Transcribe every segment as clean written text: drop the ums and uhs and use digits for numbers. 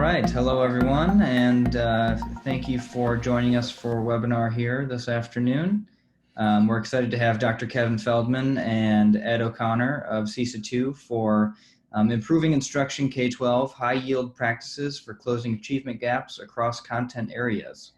right. Hello, everyone, and thank you for joining us for a webinar here this afternoon. We're excited to have Dr. Kevin Feldman and Ed O'Connor of CESA 2 for Improving Instruction K12 High Yield Practices for Closing Achievement Gaps Across Content Areas.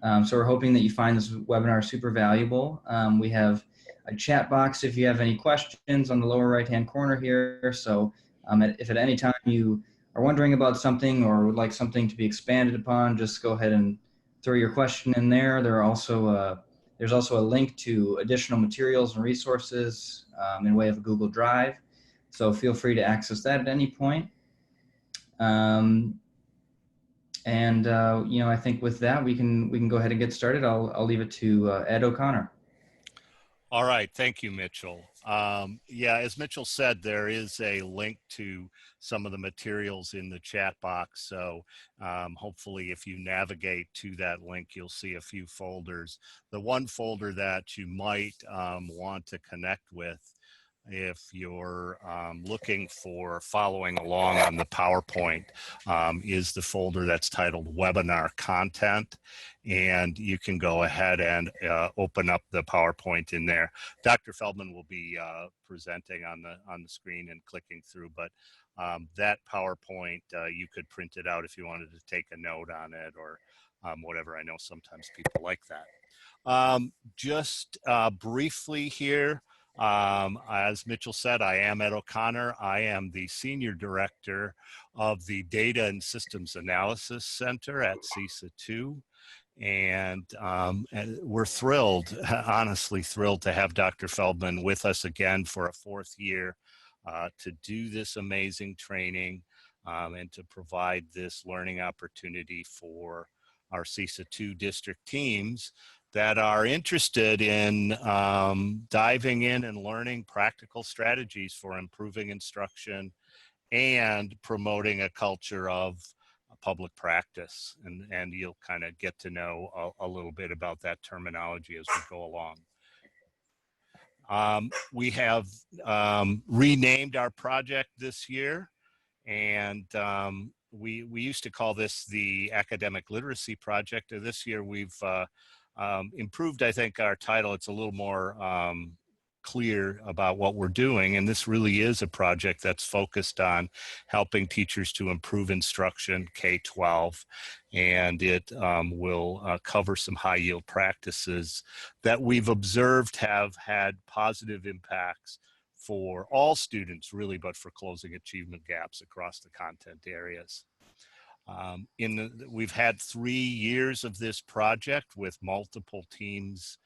So we're hoping that you find this webinar super valuable. We have a chat box if you have any questions on the lower right-hand corner here. So if at any time you are wondering about something or would like something to be expanded upon, just go ahead and throw your question in there. There's also a link to additional materials and resources in way of a Google Drive. So feel free to access that at any point. I think with that, we can go ahead and get started. I'll leave it to Ed O'Connor. All right, thank you, Mitchell. Yeah, as Mitchell said, there is a link to some of the materials in the chat box. So hopefully if you navigate to that link, you'll see a few folders. The one folder that you might want to connect with if you're looking for following along on the PowerPoint is the folder that's titled Webinar Content. And you can go ahead and open up the PowerPoint in there. Dr. Feldman will be presenting on the screen and clicking through, but that PowerPoint, you could print it out if you wanted to take a note on it or whatever. I know sometimes people like that. Just briefly here, as Mitchell said, I am Ed O'Connor. I am the Senior Director of the Data and Systems Analysis Center at CESA 2. And we're thrilled, honestly thrilled to have Dr. Feldman with us again for a fourth year to do this amazing training and to provide this learning opportunity for our CESA 2 district teams that are interested in diving in and learning practical strategies for improving instruction and promoting a culture of public practice. And you'll kind of get to know a little bit about that terminology as we go along. We have renamed our project this year, and we used to call this the Academic Literacy Project. This year we've improved, I think, our title. It's a little more clear about what we're doing, and this really is a project that's focused on helping teachers to improve instruction K12, and it will cover some high yield practices that we've observed have had positive impacts for all students really, but for closing achievement gaps across the content areas. We've had 3 years of this project with multiple teams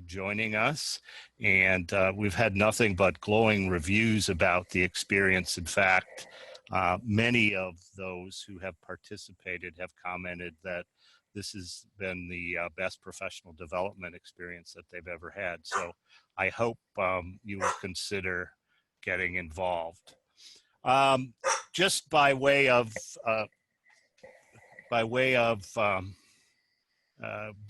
joining us, and we've had nothing but glowing reviews about the experience. In fact, many of those who have participated have commented that this has been the best professional development experience that they've ever had. So I hope you will consider getting involved. Just by way of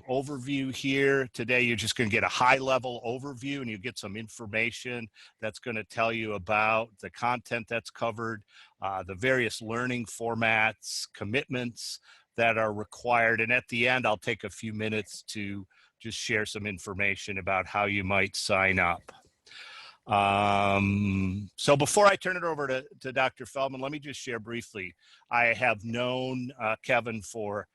overview here today, you're just going to get a high-level overview, and you get some information that's going to tell you about the content that's covered, the various learning formats, commitments that are required, and at the end I'll take a few minutes to just share some information about how you might sign up. So before I turn it over to Dr. Feldman, let me just share briefly. I have known Kevin for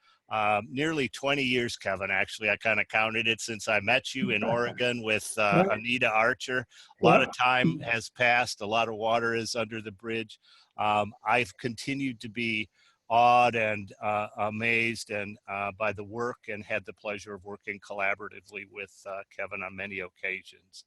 nearly 20 years, Kevin. Actually, I kind of counted it since I met you in Oregon with Anita Archer. A lot of time has passed. A lot of water is under the bridge. I've continued to be awed and amazed and by the work, and had the pleasure of working collaboratively with Kevin on many occasions.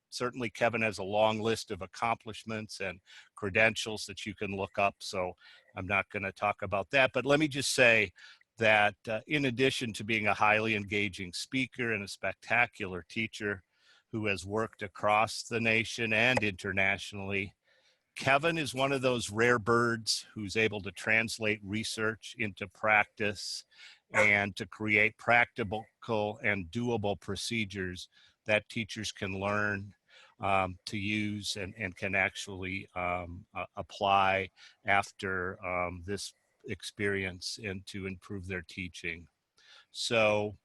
Certainly Kevin has a long list of accomplishments and credentials that you can look up, so I'm not going to talk about that, but let me just say that in addition to being a highly engaging speaker and a spectacular teacher who has worked across the nation and internationally, Kevin is one of those rare birds who's able to translate research into practice and to create practical and doable procedures that teachers can learn to use and can actually apply after this experience and to improve their teaching. So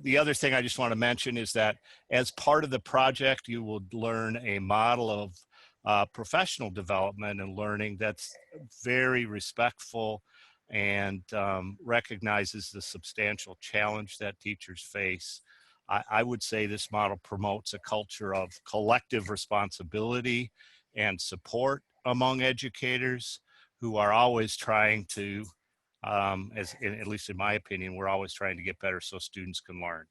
the other thing I just want to mention is that as part of the project, you will learn a model of professional development and learning that's very respectful and recognizes the substantial challenge that teachers face. I would say this model promotes a culture of collective responsibility and support among educators who are always trying to, at least in my opinion, we're always trying to get better so students can learn.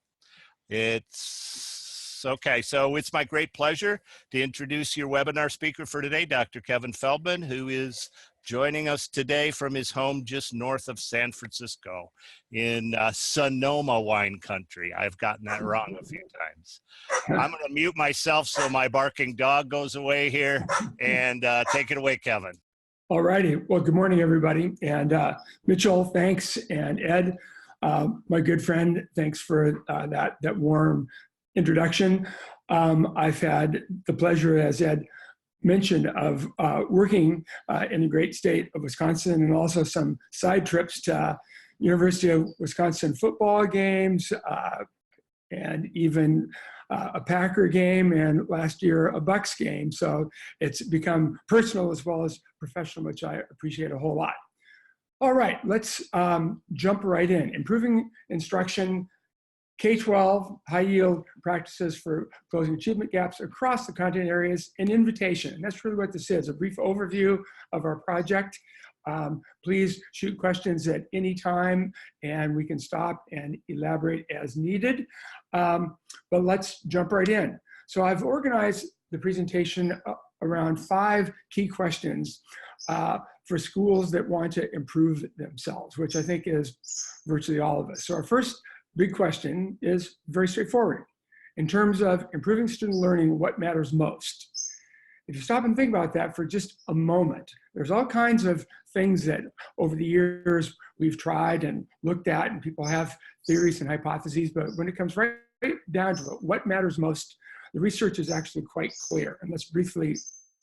It's okay. So it's my great pleasure to introduce your webinar speaker for today, Dr. Kevin Feldman, who is joining us today from his home just north of San Francisco in Sonoma wine country. I've gotten that wrong a few times. I'm going to mute myself so my barking dog goes away here, and take it away, Kevin. All righty. Well, good morning, everybody. And Mitchell, thanks. And Ed, my good friend, thanks for that warm introduction. I've had the pleasure, as Ed mentioned, of working in the great state of Wisconsin, and also some side trips to University of Wisconsin football games, and even a Packer game, and last year a Bucks game. So it's become personal as well as professional, which I appreciate a whole lot. All right, let's jump right in. Improving instruction, K12, high yield practices for closing achievement gaps across the content areas, an invitation. And that's really what this is, a brief overview of our project. Please shoot questions at any time, and we can stop and elaborate as needed. But let's jump right in. So I've organized the presentation around 5 key questions for schools that want to improve themselves, which I think is virtually all of us. So our first big question is very straightforward. In terms of improving student learning, what matters most? If you stop and think about that for just a moment, there's all kinds of things that over the years we've tried and looked at, and people have theories and hypotheses, but when it comes right down to it, what matters most, the research is actually quite clear. And let's briefly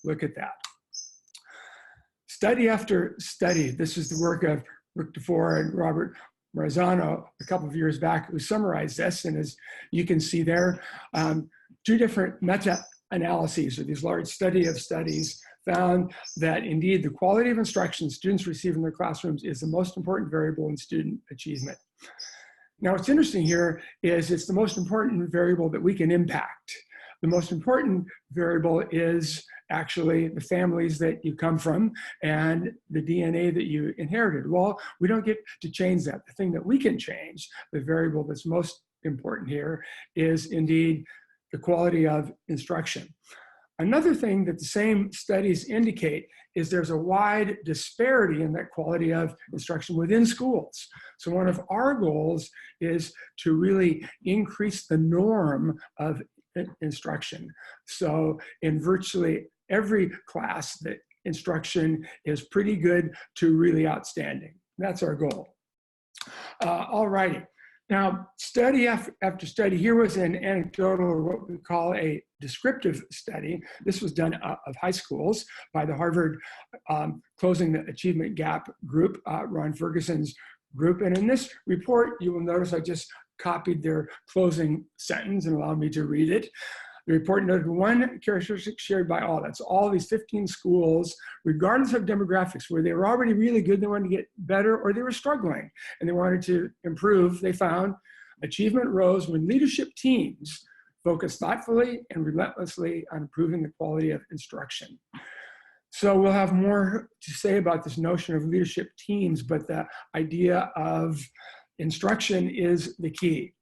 look at that. Study after study, this is the work of Rick DeFore and Robert Marzano a couple of years back, who summarized this. And as you can see there, 2 different meta-analyses, or these large study of studies, found that indeed the quality of instruction students receive in their classrooms is the most important variable in student achievement. Now, what's interesting here is it's the most important variable that we can impact. The most important variable is actually the families that you come from and the DNA that you inherited. Well, we don't get to change that. The thing that we can change, the variable that's most important here, is indeed the quality of instruction. Another thing that the same studies indicate is there's a wide disparity in that quality of instruction within schools. So one of our goals is to really increase the norm of instruction. So in virtually every class, the instruction is pretty good to really outstanding. That's our goal. All righty. Now, study after study, here was an anecdotal, or what we call a descriptive study. This was done of high schools by the Harvard Closing the Achievement Gap group, Ron Ferguson's group. And in this report, you will notice I just copied their closing sentence and allowed me to read it. The report noted one characteristic shared by all. That's all these 15 schools, regardless of demographics, where they were already really good, they wanted to get better, or they were struggling and they wanted to improve. They found achievement rose when leadership teams focused thoughtfully and relentlessly on improving the quality of instruction. So we'll have more to say about this notion of leadership teams, but the idea of instruction is the key.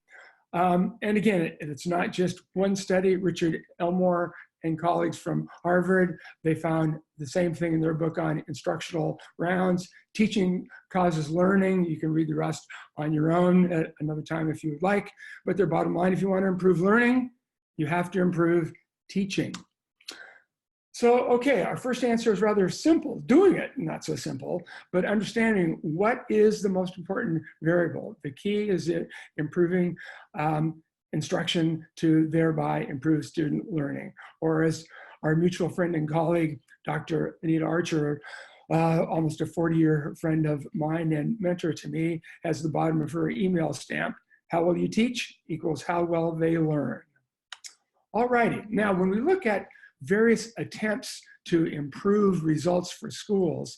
And again, it's not just one study. Richard Elmore and colleagues from Harvard, they found the same thing in their book on instructional rounds. Teaching causes learning. You can read the rest on your own at another time if you would like. But their bottom line, if you want to improve learning, you have to improve teaching. So, okay, our first answer is rather simple. Doing it, not so simple, but understanding what is the most important variable. The key is improving instruction to thereby improve student learning. Or as our mutual friend and colleague, Dr. Anita Archer, almost a 40-year friend of mine and mentor to me, has the bottom of her email stamp, how well you teach equals how well they learn. All righty, now when we look at various attempts to improve results for schools,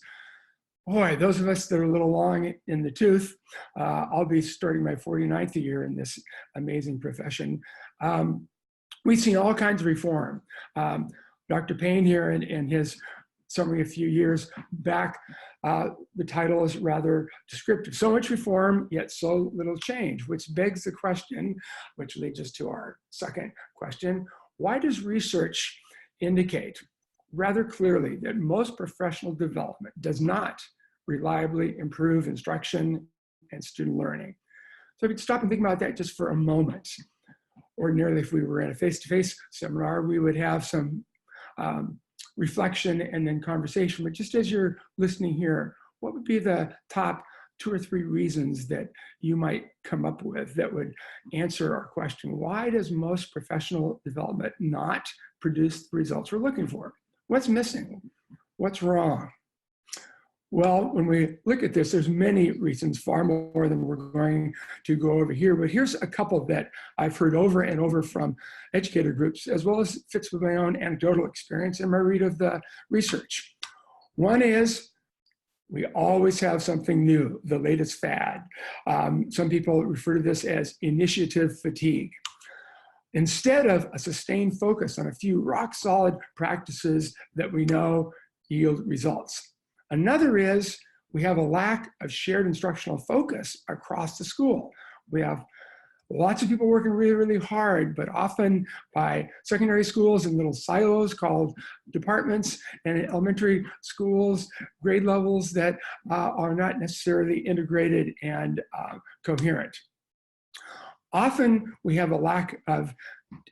boy, those of us that are a little long in the tooth, I'll be starting my 49th year in this amazing profession. We've seen all kinds of reform. Dr. Payne here in his summary a few years back, the title is rather descriptive. So much reform, yet so little change, which begs the question, which leads us to our second question. Why does research indicate rather clearly that most professional development does not reliably improve instruction and student learning? So if you could stop and think about that just for a moment. Ordinarily, if we were in a face-to-face seminar, we would have some reflection and then conversation. But just as you're listening here, what would be the top 2 or 3 reasons that you might come up with that would answer our question? Why does most professional development not produce the results we're looking for? What's missing? What's wrong? Well, when we look at this, there's many reasons, far more than we're going to go over here. But here's a couple that I've heard over and over from educator groups, as well as fits with my own anecdotal experience and my read of the research. One is we always have something new, the latest fad. Some people refer to this as initiative fatigue. Instead of a sustained focus on a few rock-solid practices that we know yield results. Another is we have a lack of shared instructional focus across the school. We have lots of people working really, really hard, but often by secondary schools in little silos called departments, and in elementary schools, grade levels that are not necessarily integrated and coherent. Often we have a lack of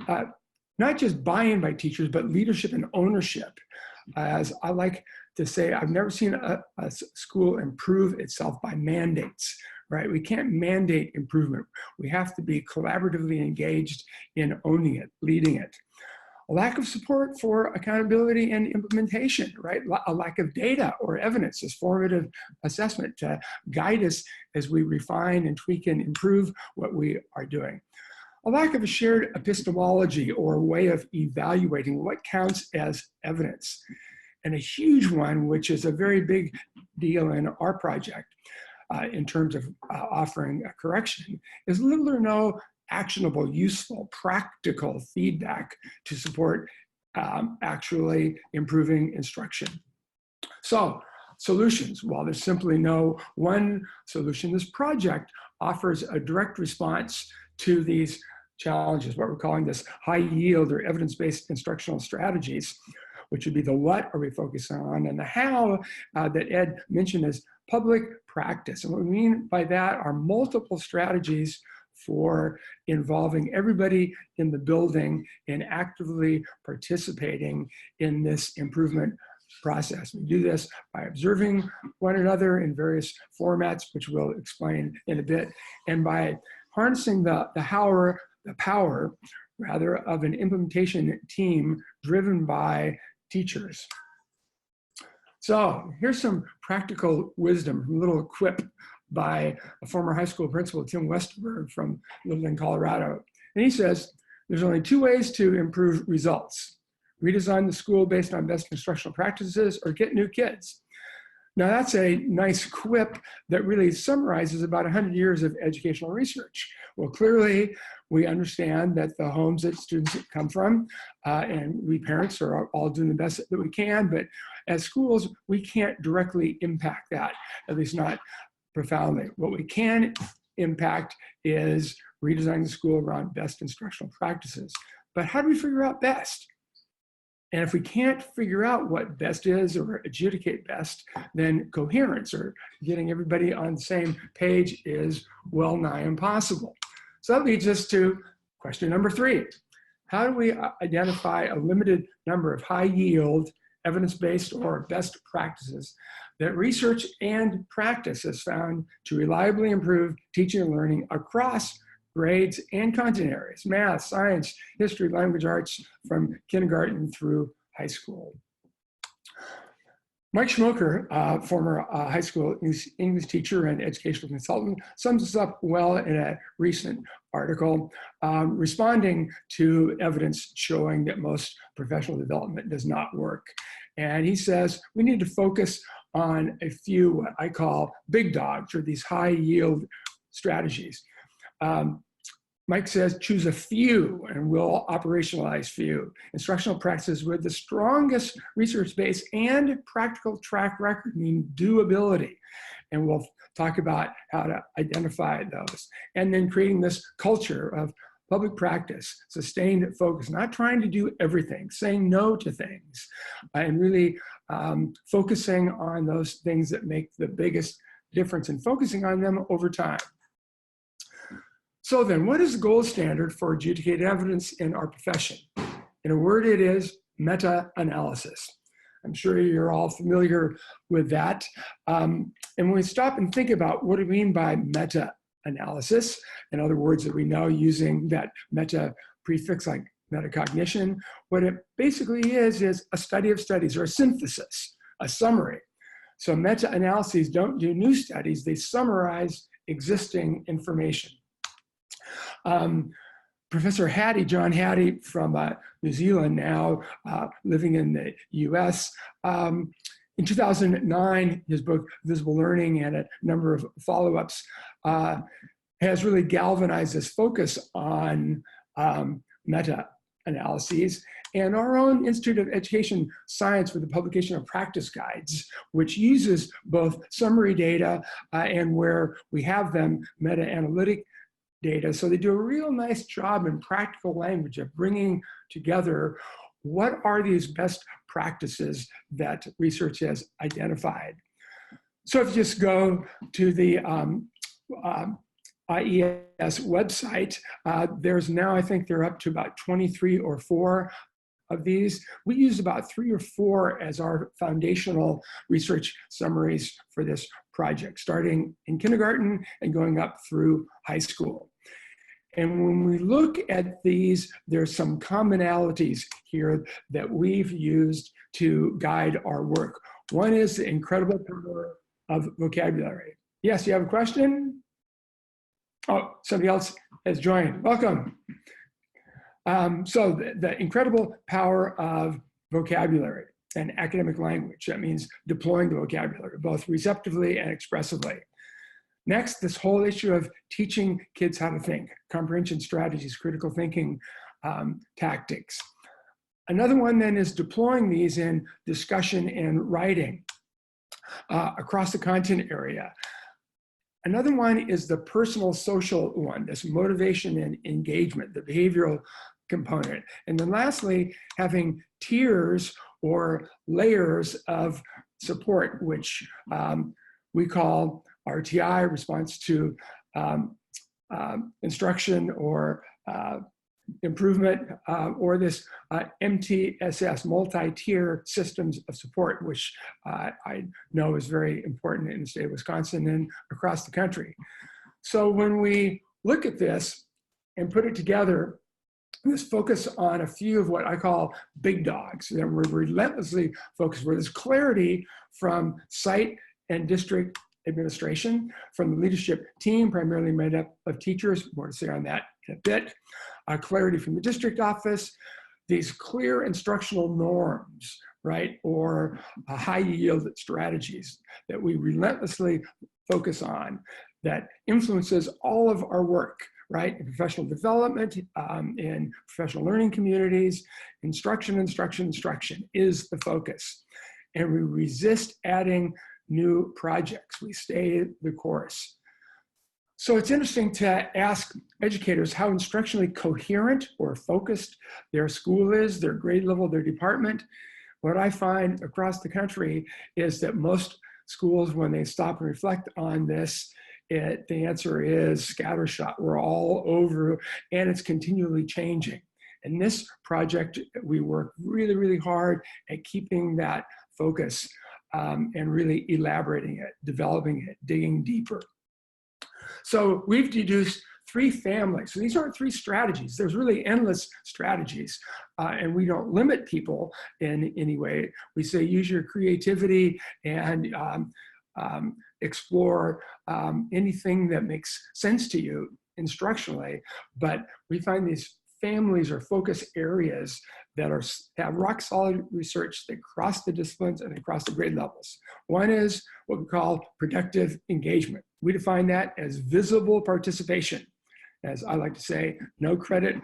not just buy-in by teachers, but leadership and ownership. As I like to say, I've never seen a school improve itself by mandates, right? We can't mandate improvement. We have to be collaboratively engaged in owning it, leading it. A lack of support for accountability and implementation, right? A lack of data or evidence as formative assessment to guide us as we refine and tweak and improve what we are doing. A lack of a shared epistemology or way of evaluating what counts as evidence. And a huge one, which is a very big deal in our project in terms of offering a correction, is little or no actionable, useful, practical feedback to support actually improving instruction. So, solutions. While there's simply no one solution, this project offers a direct response to these challenges, what we're calling this high yield or evidence-based instructional strategies, which would be the what are we focusing on, and the how that Ed mentioned is public practice. And what we mean by that are multiple strategies for involving everybody in the building in actively participating in this improvement process. We do this by observing one another in various formats, which we'll explain in a bit, and by harnessing the power rather of an implementation team driven by teachers. So here's some practical wisdom, a little quip by a former high school principal, Tim Westerberg from Littleton, Colorado. And he says, there's only 2 ways to improve results: redesign the school based on best instructional practices or get new kids. Now that's a nice quip that really summarizes about 100 years of educational research. Well, clearly we understand that the homes that students come from and we parents are all doing the best that we can, but as schools, we can't directly impact that, at least not profoundly. What we can impact is redesigning the school around best instructional practices. But how do we figure out best? And if we can't figure out what best is or adjudicate best, then coherence or getting everybody on the same page is well nigh impossible. So that leads us to question number 3. How do we identify a limited number of high yield, evidence-based or best practices that research and practice has found to reliably improve teaching and learning across grades and content areas: math, science, history, language arts, from kindergarten through high school? Mike Schmoker, former high school English teacher and educational consultant, sums this up well in a recent article responding to evidence showing that most professional development does not work. And he says we need to focus on a few what I call big dogs, or these high yield strategies. Mike says, choose a few and we'll operationalize few. Instructional practices with the strongest research base and practical track record, mean doability. And we'll talk about how to identify those. And then creating this culture of public practice, sustained focus, not trying to do everything, saying no to things, and really focusing on those things that make the biggest difference and focusing on them over time. So then, what is the gold standard for adjudicated evidence in our profession? In a word, it is meta-analysis. I'm sure you're all familiar with that. And when we stop and think about what do we mean by meta-analysis, in other words that we know using that meta prefix like metacognition, what it basically is a study of studies, or a synthesis, a summary. So meta-analyses don't do new studies, they summarize existing information. Professor Hattie, John Hattie from New Zealand, now living in the US, in 2009, his book, Visible Learning, and a number of follow-ups, has really galvanized this focus on meta-analyses. And our own Institute of Education Science, with the publication of practice guides, which uses both summary data and, where we have them, meta-analytic data. So they do a real nice job in practical language of bringing together what are these best practices that research has identified. So if you just go to the IES website, there's now, I think they're up to about 23 or 4 of these. We use about 3 or 4 as our foundational research summaries for this project, starting in kindergarten and going up through high school. And when we look at these, there's some commonalities here that we've used to guide our work. One is the incredible power of vocabulary. Yes, you have a question? Oh, somebody else has joined. Welcome. So the incredible power of vocabulary and academic language. That means deploying the vocabulary, both receptively and expressively. Next, this whole issue of teaching kids how to think, comprehension strategies, critical thinking tactics. Another one then is deploying these in discussion and writing across the content area. Another one is the personal social one, this motivation and engagement, the behavioral component. And then lastly, having tiers or layers of support, which we call RTI, response to instruction or improvement, or this MTSS, multi-tier systems of support, which I know is very important in the state of Wisconsin and across the country. So when we look at this and put it together, let's focus on a few of what I call big dogs that we're relentlessly focused, where there's clarity from site and district administration, from the leadership team, primarily made up of teachers, more to say on that in a bit, clarity from the district office, these clear instructional norms, right, or high yield strategies that we relentlessly focus on that influences all of our work, right, in professional development, in professional learning communities. Instruction is the focus. And we resist adding new projects. We stay the course. So it's interesting to ask educators how instructionally coherent or focused their school is, their grade level, their department. What I find across the country is that most schools, when they stop and reflect on this, the answer is scattershot. We're all over, and it's continually changing. In this project, we work really, really hard at keeping that focus and really elaborating it, developing it, digging deeper. So we've deduced 3 families. So these aren't 3 strategies. There's really endless strategies. And we don't limit people in any way. We say use your creativity and explore anything that makes sense to you instructionally. But we find these families or focus areas that have rock solid research that cross the disciplines and across the grade levels. One is what we call productive engagement. We define that as visible participation. As I like to say, no credit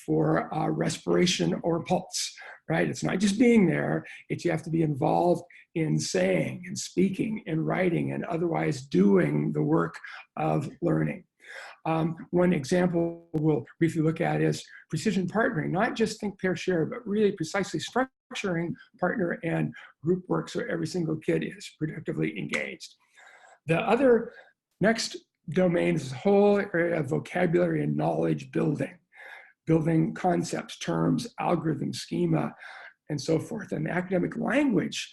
for respiration or pulse, right? It's not just being there, it's you have to be involved in saying and speaking and writing and otherwise doing the work of learning. One example we'll briefly look at is precision partnering, not just think, pair, share, but really precisely structuring partner and group work so every single kid is productively engaged. The other next domain is the whole area of vocabulary and knowledge building, building concepts, terms, algorithms, schema, and so forth. And academic language,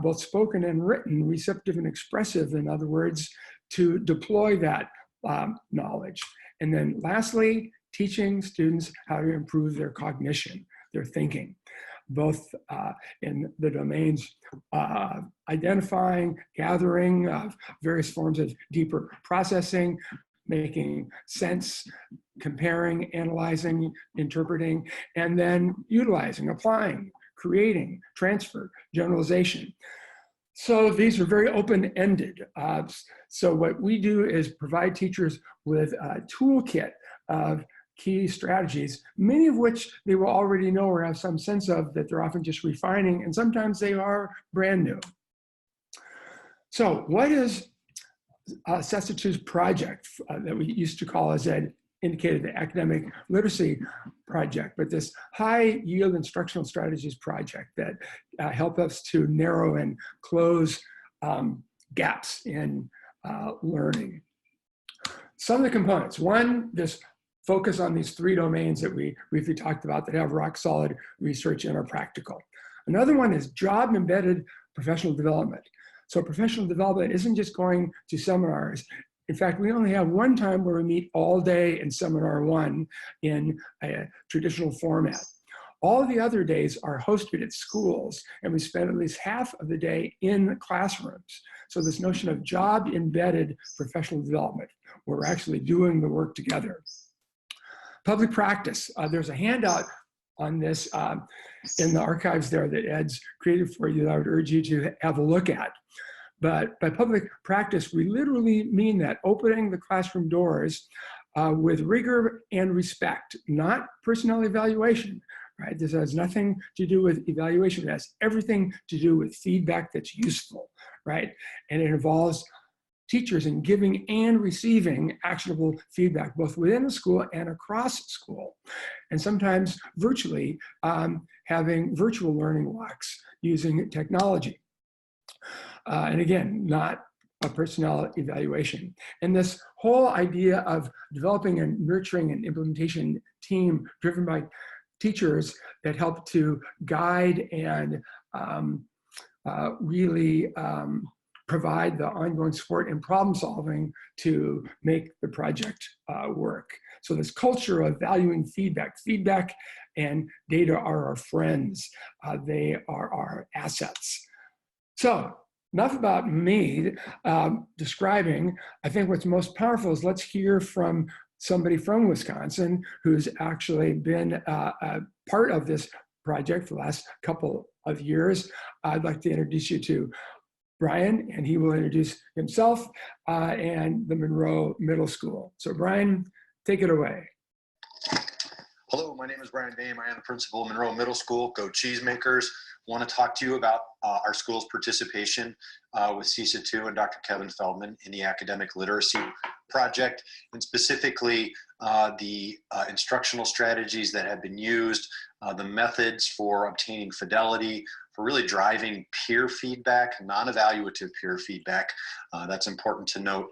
both spoken and written, receptive and expressive, in other words, to deploy that knowledge. And then lastly, teaching students how to improve their cognition, their thinking, both in the domains identifying, gathering of various forms of deeper processing, making sense, comparing, analyzing, interpreting, and then utilizing, applying, creating, transfer, generalization. So these are very open-ended. So what we do is provide teachers with a toolkit of key strategies, many of which they will already know or have some sense of, that they're often just refining, and sometimes they are brand new. So what is CESA 2's project that we used to call, as Ed indicated, the academic literacy project, but this high yield instructional strategies project that help us to narrow and close gaps in learning. Some of the components: one, this focus on these 3 domains that we briefly talked about that have rock solid research and are practical. Another one is job embedded professional development. So professional development isn't just going to seminars. In fact, we only have one time where we meet all day in seminar 1 in a traditional format. All the other days are hosted at schools, and we spend at least half of the day in classrooms. So this notion of job embedded professional development, where we're actually doing the work together. Public practice, there's a handout on this in the archives there that Ed's created for you that I would urge you to have a look at. But by public practice, we literally mean that opening the classroom doors with rigor and respect, not personnel evaluation, right? This has nothing to do with evaluation. It has everything to do with feedback that's useful, right? And it involves teachers in giving and receiving actionable feedback, both within the school and across school. And sometimes virtually, having virtual learning walks using technology. And again, not a personnel evaluation. And this whole idea of developing and nurturing an implementation team driven by teachers that help to guide and really provide the ongoing support and problem solving to make the project work. So this culture of valuing feedback. Feedback and data are our friends. They are our assets. So enough about me describing. I think what's most powerful is let's hear from somebody from Wisconsin who's actually been a part of this project for the last couple of years. I'd like to introduce you to Brian, and he will introduce himself and the Monroe Middle School. So Brian, take it away. Hello, my name is Brian Dame. I am the principal of Monroe Middle School. Go Cheesemakers. I want to talk to you about our school's participation with CESA 2 and Dr. Kevin Feldman in the academic literacy project, and specifically the instructional strategies that have been used, the methods for obtaining fidelity, for really driving peer feedback, non-evaluative peer feedback. That's important to note.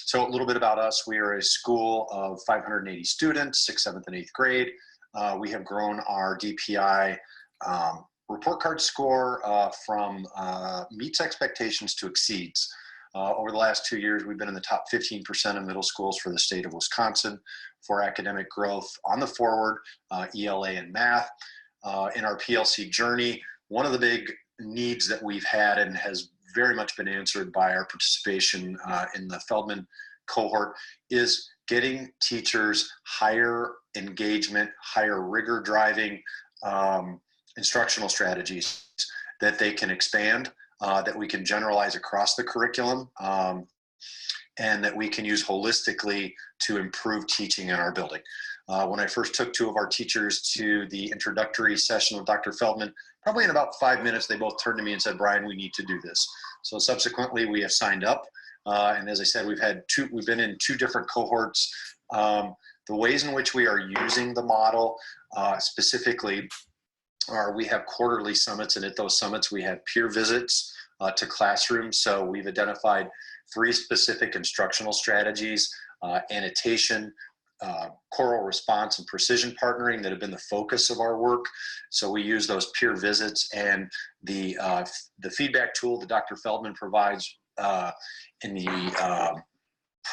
So a little bit about us. We are a school of 580 students, 6th, 7th, and 8th grade. We have grown our DPI report card score from meets expectations to exceeds. Over the last 2 years, we've been in the top 15% of middle schools for the state of Wisconsin for academic growth on the forward, ELA and math. In our PLC journey, one of the big needs that we've had and has very much been answered by our participation in the Feldman cohort is getting teachers higher engagement, higher rigor driving instructional strategies that they can expand, that we can generalize across the curriculum, and that we can use holistically to improve teaching in our building. When I first took 2 of our teachers to the introductory session with Dr. Feldman, probably in about 5 minutes, they both turned to me and said, "Brian, we need to do this." So subsequently, we have signed up. And as I said, we've been in 2 different cohorts. The ways in which we are using the model specifically are we have quarterly summits, and at those summits, we have peer visits to classrooms. So we've identified 3 specific instructional strategies, annotation, choral response, and precision partnering that have been the focus of our work. So we use those peer visits and the feedback tool that Dr. Feldman provides in the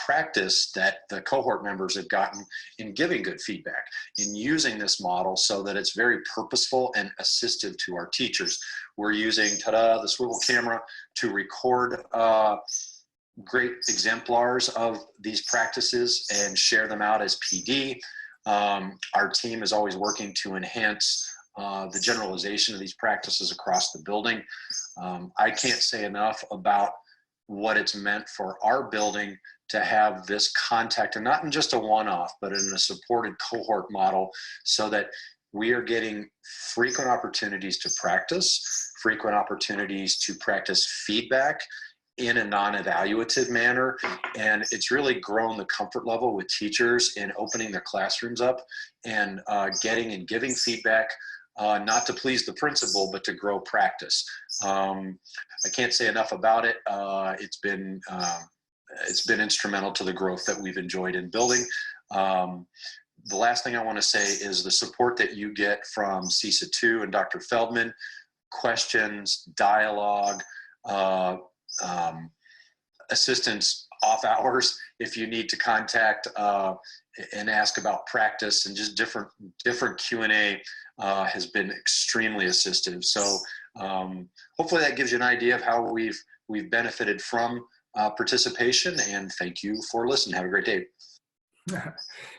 practice that the cohort members have gotten in giving good feedback, in using this model so that it's very purposeful and assistive to our teachers. We're using, the swivel camera to record great exemplars of these practices and share them out as PD. Our team is always working to enhance the generalization of these practices across the building. I can't say enough about what it's meant for our building to have this contact, and not in just a one-off, but in a supported cohort model, so that we are getting frequent opportunities to practice, frequent opportunities to practice feedback in a non-evaluative manner. And it's really grown the comfort level with teachers in opening their classrooms up and getting and giving feedback, not to please the principal, but to grow practice. I can't say enough about it. It's been instrumental to the growth that we've enjoyed in building. The last thing I want to say is the support that you get from CESA 2 and Dr. Feldman, questions, dialogue, assistance off hours if you need to contact and ask about practice, and just different Q&A has been extremely assistive. So hopefully that gives you an idea of how we've benefited from participation, and thank you for listening. Have a great day.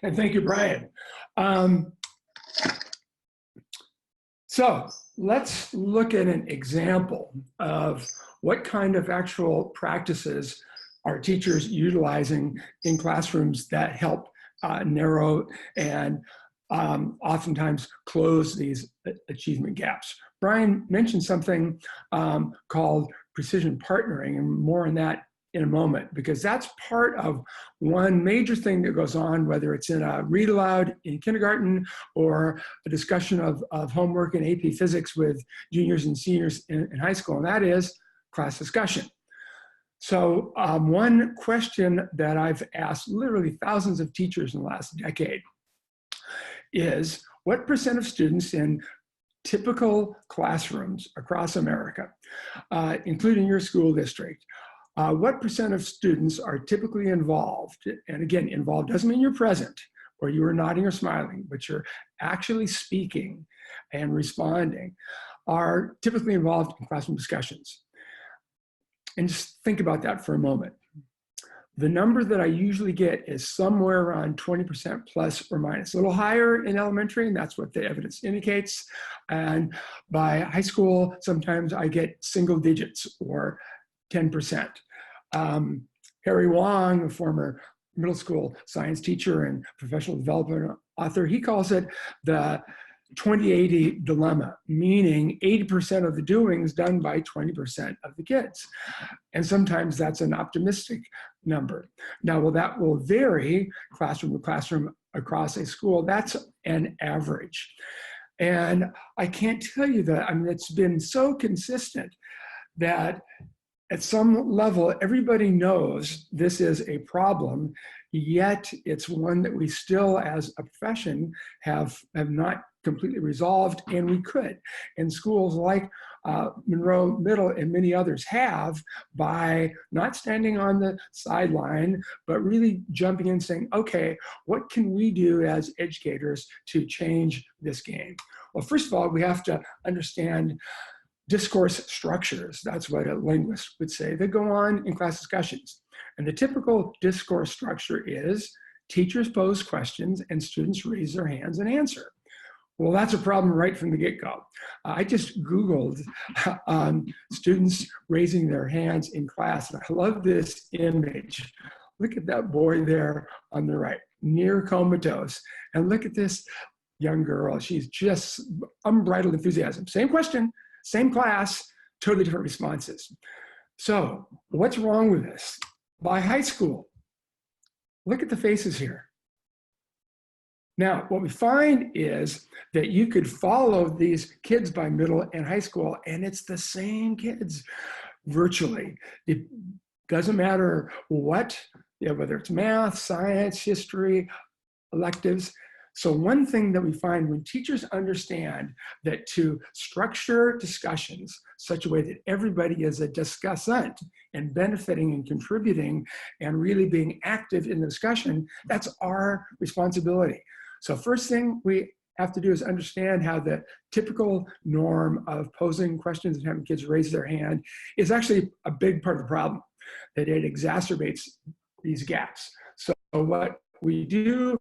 And thank you, Brian. So let's look at an example of what kind of actual practices are teachers utilizing in classrooms that help narrow and oftentimes close these achievement gaps. Brian mentioned something called precision partnering, and more on that in a moment, because that's part of one major thing that goes on, whether it's in a read aloud in kindergarten or a discussion of homework in AP physics with juniors and seniors in high school, and that is class discussion. So one question that I've asked literally thousands of teachers in the last decade is, what % of students in typical classrooms across America, including your school district, what % of students are typically involved? And again, involved doesn't mean you're present or you are nodding or smiling, but you're actually speaking and responding, are typically involved in classroom discussions. And just think about that for a moment. The number that I usually get is somewhere around 20% plus or minus, a little higher in elementary, and that's what the evidence indicates. And by high school, sometimes I get single digits or 10%. Harry Wong, a former middle school science teacher and professional development author, he calls it the 20/80 dilemma, meaning 80% of the doing is done by 20% of the kids. And sometimes that's an optimistic number. Now, well, that will vary classroom to classroom across a school. That's an average. And I can't tell you that, I mean, it's been so consistent that at some level, everybody knows this is a problem, yet it's one that we still, as a profession, have not completely resolved, and we could. And schools like Monroe Middle and many others have, by not standing on the sideline, but really jumping in saying, okay, what can we do as educators to change this game? Well, first of all, we have to understand discourse structures. That's what a linguist would say. They go on in class discussions. And the typical discourse structure is teachers pose questions and students raise their hands and answer. Well, that's a problem right from the get-go. I just Googled students raising their hands in class, and I love this image. Look at that boy there on the right, near comatose. And look at this young girl. She's just unbridled enthusiasm. Same question, same class, totally different responses. So what's wrong with this? By high school, look at the faces here. Now, what we find is that you could follow these kids by middle and high school, and it's the same kids virtually. It doesn't matter what, whether it's math, science, history, electives. So one thing that we find when teachers understand that to structure discussions such a way that everybody is a discussant and benefiting and contributing and really being active in the discussion, that's our responsibility. So first thing we have to do is understand how the typical norm of posing questions and having kids raise their hand is actually a big part of the problem, that it exacerbates these gaps. So what we do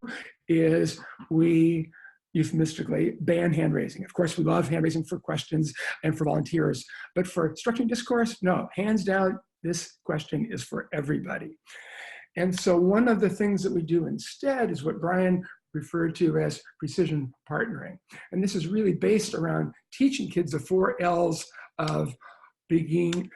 is we euphemistically ban hand raising. Of course, we love hand raising for questions and for volunteers, but for structuring discourse, no, hands down, this question is for everybody. And so one of the things that we do instead is what Brian referred to as precision partnering. And this is really based around teaching kids the 4 L's of being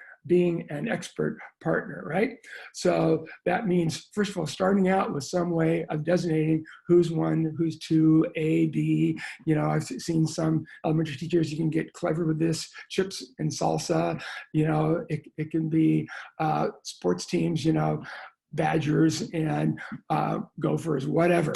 an expert partner, right? So that means, first of all, starting out with some way of designating who's 1, who's 2, A, B. You know, I've seen some elementary teachers, you can get clever with this, chips and salsa. You know, it can be sports teams, you know, Badgers and Gophers, whatever.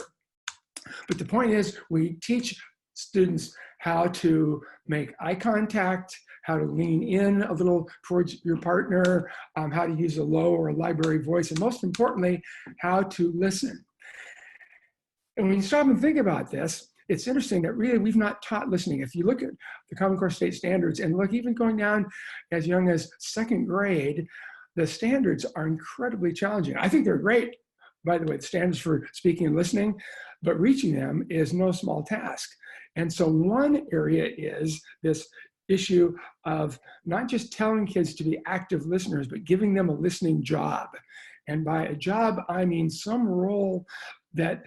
But the point is, we teach students how to make eye contact, how to lean in a little towards your partner, how to use a low or a library voice, and most importantly, how to listen. And when you stop and think about this, it's interesting that really we've not taught listening. If you look at the Common Core State Standards and look even going down as young as 2nd grade, the standards are incredibly challenging. I think they're great, by the way, the standards for speaking and listening, but reaching them is no small task. And so one area is this issue of not just telling kids to be active listeners, but giving them a listening job. And by a job, I mean some role that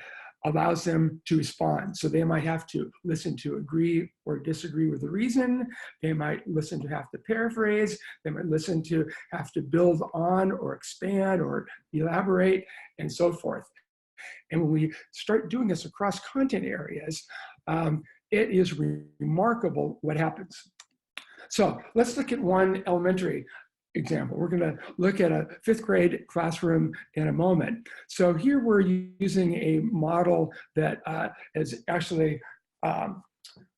allows them to respond. So they might have to listen to agree or disagree with the reason. They might listen to have to paraphrase. They might listen to have to build on or expand or elaborate and so forth. And when we start doing this across content areas, it is remarkable what happens. So let's look at one elementary example. We're going to look at a 5th grade classroom in a moment. So here we're using a model that is actually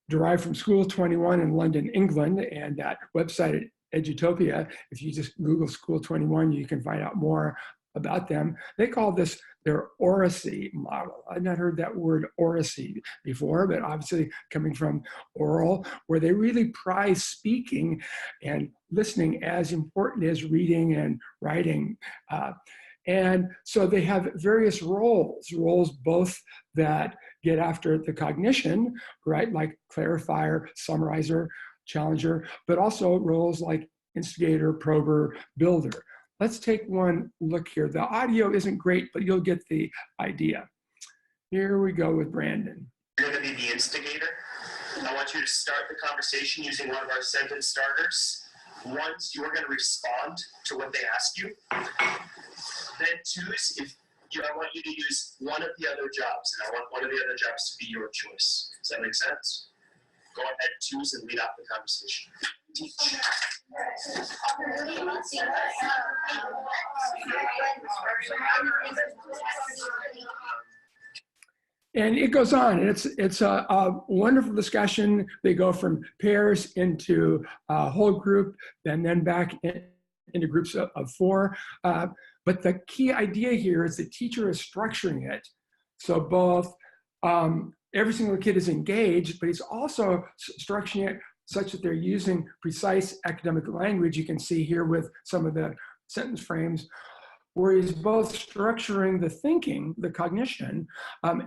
derived from School 21 in London, England, and that website at Edutopia. If you just Google School 21, you can find out more about them. They call this their oracy model. I've not heard that word oracy before, but obviously coming from oral, where they really prize speaking and listening as important as reading and writing. And so they have various roles both that get after the cognition, right, like clarifier, summarizer, challenger, but also roles like instigator, prober, builder. Let's take one look here. The audio isn't great, but you'll get the idea. Here we go with Brandon. You're going to be the instigator. I want you to start the conversation using one of our sentence starters. Once you are going to respond to what they ask you. Then choose I want you to use one of the other jobs, and I want one of the other jobs to be your choice. Does that make sense? Go ahead, choose and lead off the conversation. Teach. And it goes on, and it's a wonderful discussion. They go from pairs into a whole group, and then back into groups of four. But the key idea here is the teacher is structuring it. So both every single kid is engaged, but he's also structuring it such that they're using precise academic language. You can see here with some of the sentence frames, where he's both structuring the thinking, the cognition,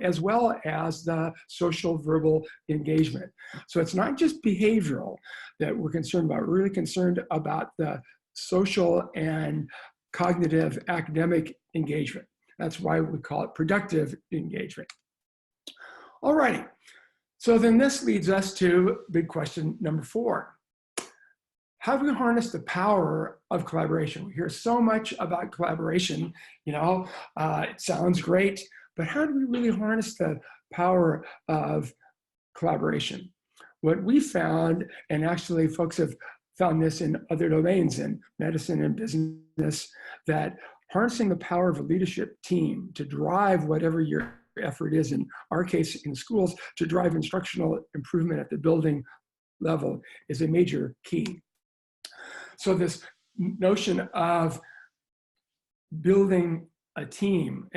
as well as the social verbal engagement. So it's not just behavioral that we're concerned about, we're really concerned about the social and cognitive academic engagement. That's why we call it productive engagement. All righty, so then this leads us to big question number 4. How do we harness the power of collaboration? We hear so much about collaboration, it sounds great, but how do we really harness the power of collaboration? What we found, and actually folks have found this in other domains in medicine and business, that harnessing the power of a leadership team to drive whatever your effort is, in our case in schools, to drive instructional improvement at the building level is a major key. So this notion of building a team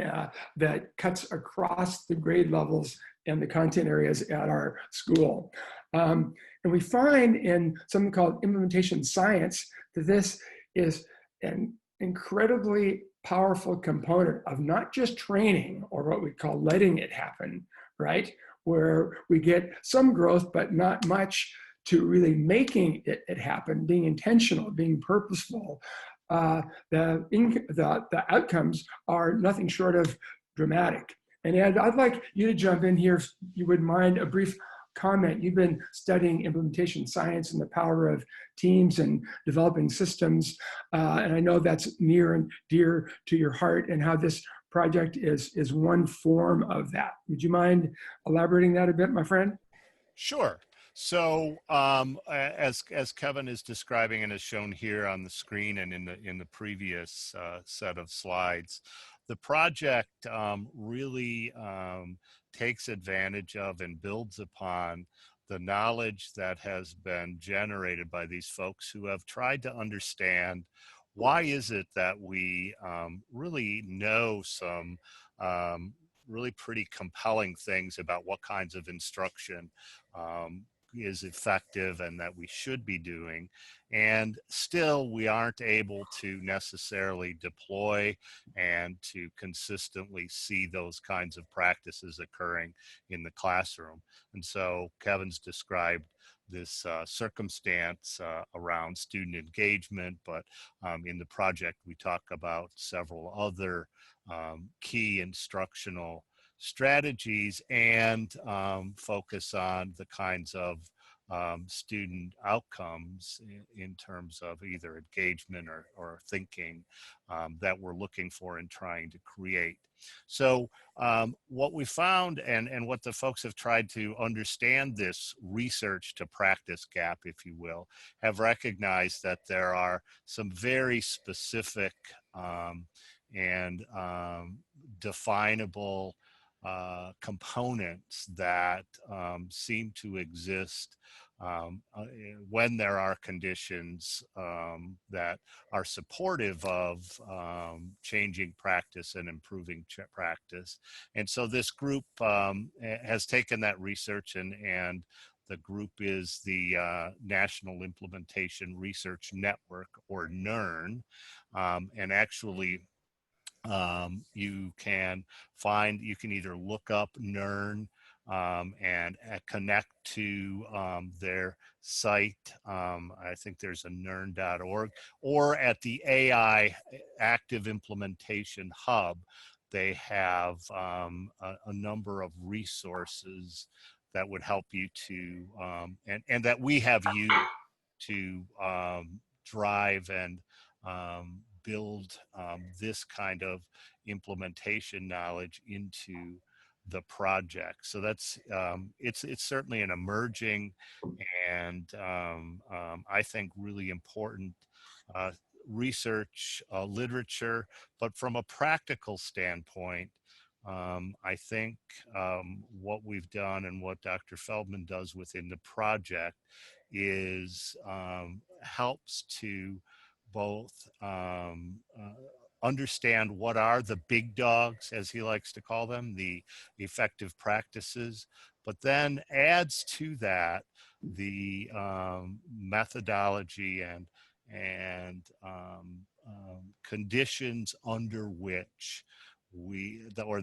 that cuts across the grade levels and the content areas at our school. And we find in something called implementation science that this is an incredibly powerful component of not just training, or what we call letting it happen, right? Where we get some growth, but not much, to really making it happen, being intentional, being purposeful. The outcomes are nothing short of dramatic. And Ed, I'd like you to jump in here, if you would mind a brief comment. You've been studying implementation science and the power of teams and developing systems. And I know that's near and dear to your heart, and how this project is one form of that. Would you mind elaborating that a bit, my friend? Sure. So as Kevin is describing and is shown here on the screen and in the previous set of slides, the project really takes advantage of and builds upon the knowledge that has been generated by these folks who have tried to understand why is it that we really know some really pretty compelling things about what kinds of instruction is effective and that we should be doing, and still we aren't able to necessarily deploy and to consistently see those kinds of practices occurring in the classroom. And so Kevin's described this circumstance around student engagement, but in the project we talk about several other key instructional strategies and focus on the kinds of student outcomes in terms of either engagement or thinking that we're looking for and trying to create. So what we found, and what the folks have tried to understand this research to practice gap, if you will, have recognized that there are some very specific and definable components that seem to exist when there are conditions that are supportive of changing practice and improving practice. And so this group has taken that research, and the group is the National Implementation Research Network, or NERN, and actually you can either look up NERN and connect to their site. I think there's a nern.org, or at the AI Active Implementation Hub, they have a number of resources that would help you to, and that we have used to drive and build this kind of implementation knowledge into the project. So that's it's certainly an emerging and I think really important research literature. But from a practical standpoint, I think what we've done and what Dr. Feldman does within the project is helps to both understand what are the big dogs, as he likes to call them, the effective practices, but then adds to that the methodology and conditions under which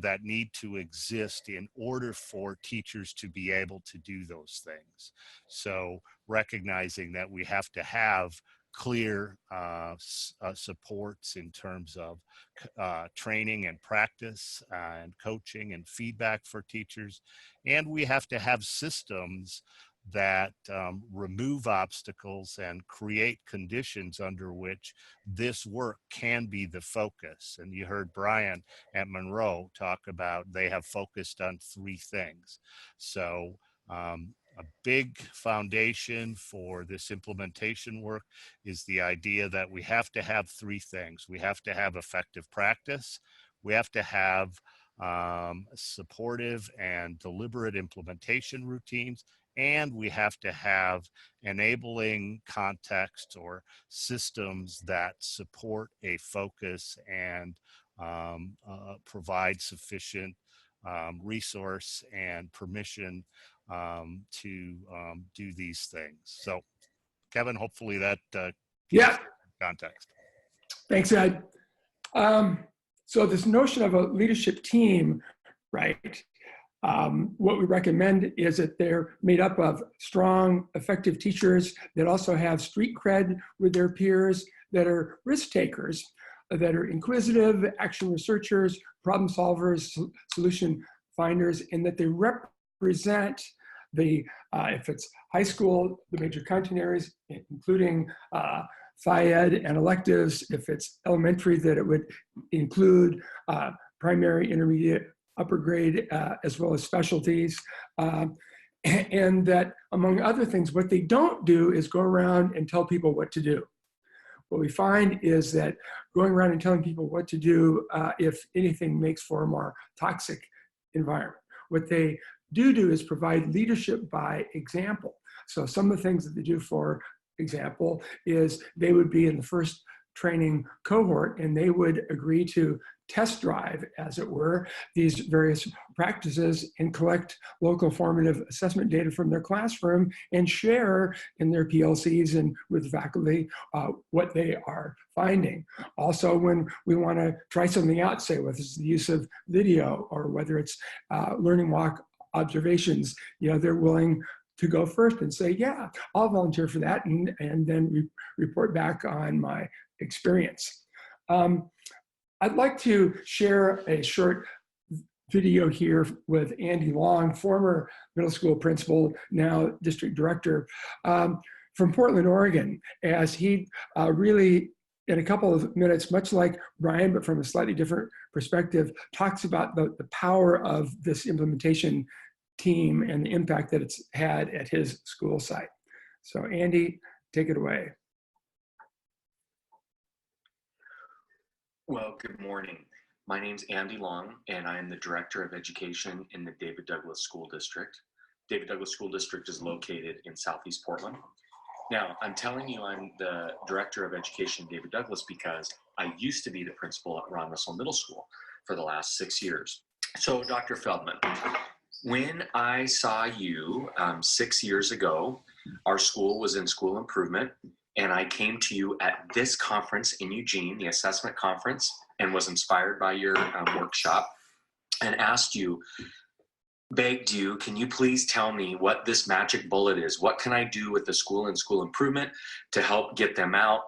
that need to exist in order for teachers to be able to do those things. So recognizing that we have to have clear supports in terms of training and practice and coaching and feedback for teachers. And we have to have systems that remove obstacles and create conditions under which this work can be the focus. And you heard Brian at Monroe talk about they have focused on 3 things. So a big foundation for this implementation work is the idea that we have to have 3 things. We have to have effective practice. We have to have supportive and deliberate implementation routines, and we have to have enabling context or systems that support a focus and provide sufficient resource and permission to do these things. So, Kevin, hopefully that Yeah, context. thanks, Ed. So this notion of a leadership team, right? What we recommend is that they're made up of strong, effective teachers that also have street cred with their peers, that are risk takers, that are inquisitive, action researchers, problem solvers, solution finders, and that they represent the, if it's high school, the major content areas, including Phy-Ed and electives. If it's elementary, that it would include primary, intermediate, upper grade, as well as specialties. And that, among other things, what they don't do is go around and tell people what to do. What we find is that going around and telling people what to do, if anything, makes for a more toxic environment. What they do is provide leadership by example. So some of the things that they do, for example, is they would be in the first training cohort and they would agree to test drive, as it were, these various practices and collect local formative assessment data from their classroom and share in their PLCs and with faculty what they are finding. Also, when we want to try something out, say whether it's the use of video or whether it's learning walk observations, they're willing to go first and say, yeah, I'll volunteer for that, and then report back on my experience. I'd like to share a short video here with Andy Long, former middle school principal, now district director, from Portland, Oregon, as he really, in a couple of minutes, much like Brian, but from a slightly different perspective, talks about the power of this implementation team and the impact that it's had at his school site. So Andy, take it away. Well, good morning. My name's Andy Long, and I am the Director of Education in the David Douglas School District. David Douglas School District is located in Southeast Portland. Now, I'm telling you I'm the Director of Education in David Douglas because I used to be the principal at Ron Russell Middle School for the last 6 years. So, Dr. Feldman, when I saw you 6 years ago, our school was in school improvement, and I came to you at this conference in Eugene, the assessment conference, and was inspired by your workshop and asked you, begged you, can you please tell me what this magic bullet is? What can I do with the school and school improvement to help get them out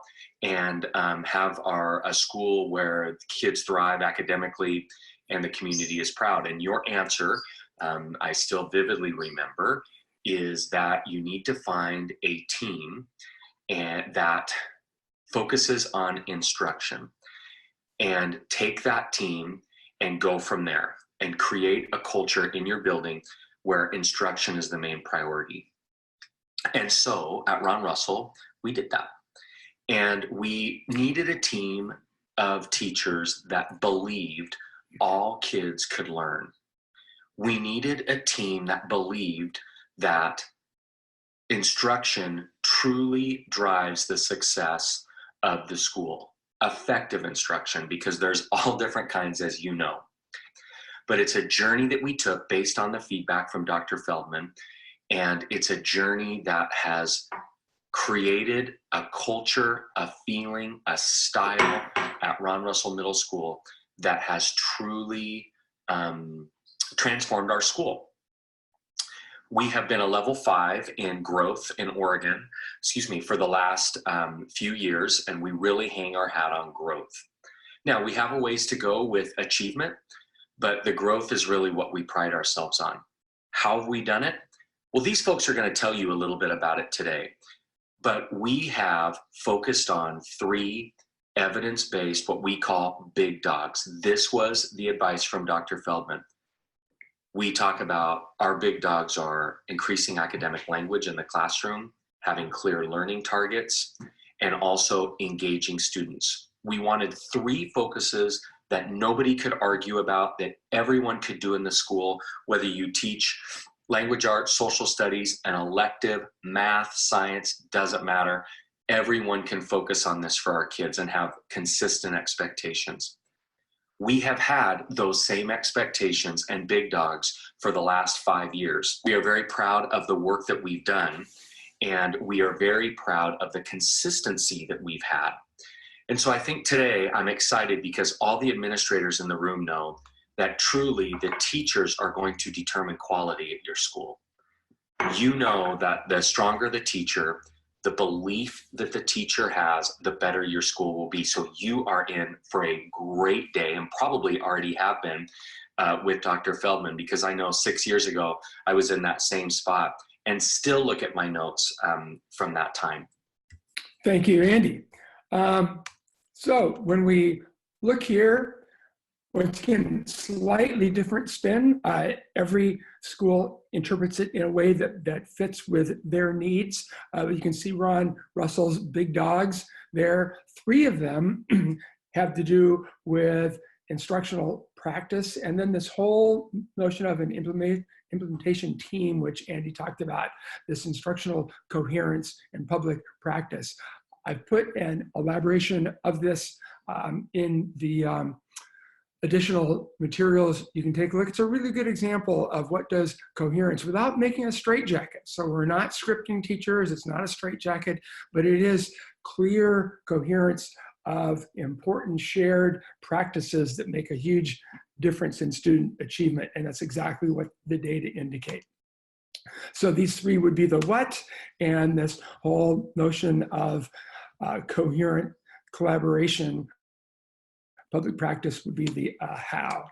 and have a school where kids thrive academically and the community is proud? And your answer, I still vividly remember, is that you need to find a team and that focuses on instruction, and take that team and go from there and create a culture in your building where instruction is the main priority. And so at Ron Russell, we did that. And we needed a team of teachers that believed all kids could learn. We needed a team that believed that instruction truly drives the success of the school. Effective instruction, because there's all different kinds, as you know. But it's a journey that we took based on the feedback from Dr. Feldman, and it's a journey that has created a culture, a feeling, a style at Ron Russell Middle School that has truly transformed our school. We have been a level 5 in growth in Oregon, for the last few years, and we really hang our hat on growth. Now, we have a ways to go with achievement, but the growth is really what we pride ourselves on. How have we done it? Well, these folks are going to tell you a little bit about it today, but we have focused on 3 evidence-based, what we call big dogs. This was the advice from Dr. Feldman. We talk about our big dogs are increasing academic language in the classroom, having clear learning targets, and also engaging students. We wanted 3 focuses that nobody could argue about, that everyone could do in the school, whether you teach language arts, social studies, an elective, math, science, doesn't matter. Everyone can focus on this for our kids and have consistent expectations. We have had those same expectations and big dogs for the last 5 years. We are very proud of the work that we've done, and we are very proud of the consistency that we've had. And so I think today I'm excited because all the administrators in the room know that truly the teachers are going to determine quality at your school. You know that the stronger the teacher, the belief that the teacher has, the better your school will be. So you are in for a great day, and probably already have been with Dr. Feldman, because I know 6 years ago, I was in that same spot and still look at my notes from that time. Thank you, Andy. So when we look here, once again, slightly different spin. Every school interprets it in a way that fits with their needs. You can see Ron Russell's big dogs there. 3 of them have to do with instructional practice, and then this whole notion of an implementation team, which Andy talked about, this instructional coherence and public practice. I've put an elaboration of this in the additional materials. You can take a look. It's a really good example of what does coherence without making a straitjacket. So we're not scripting teachers. It's not a straitjacket, but it is clear coherence of important shared practices that make a huge difference in student achievement. And that's exactly what the data indicate. So these 3 would be the what, and this whole notion of coherent collaboration. Public practice would be the how.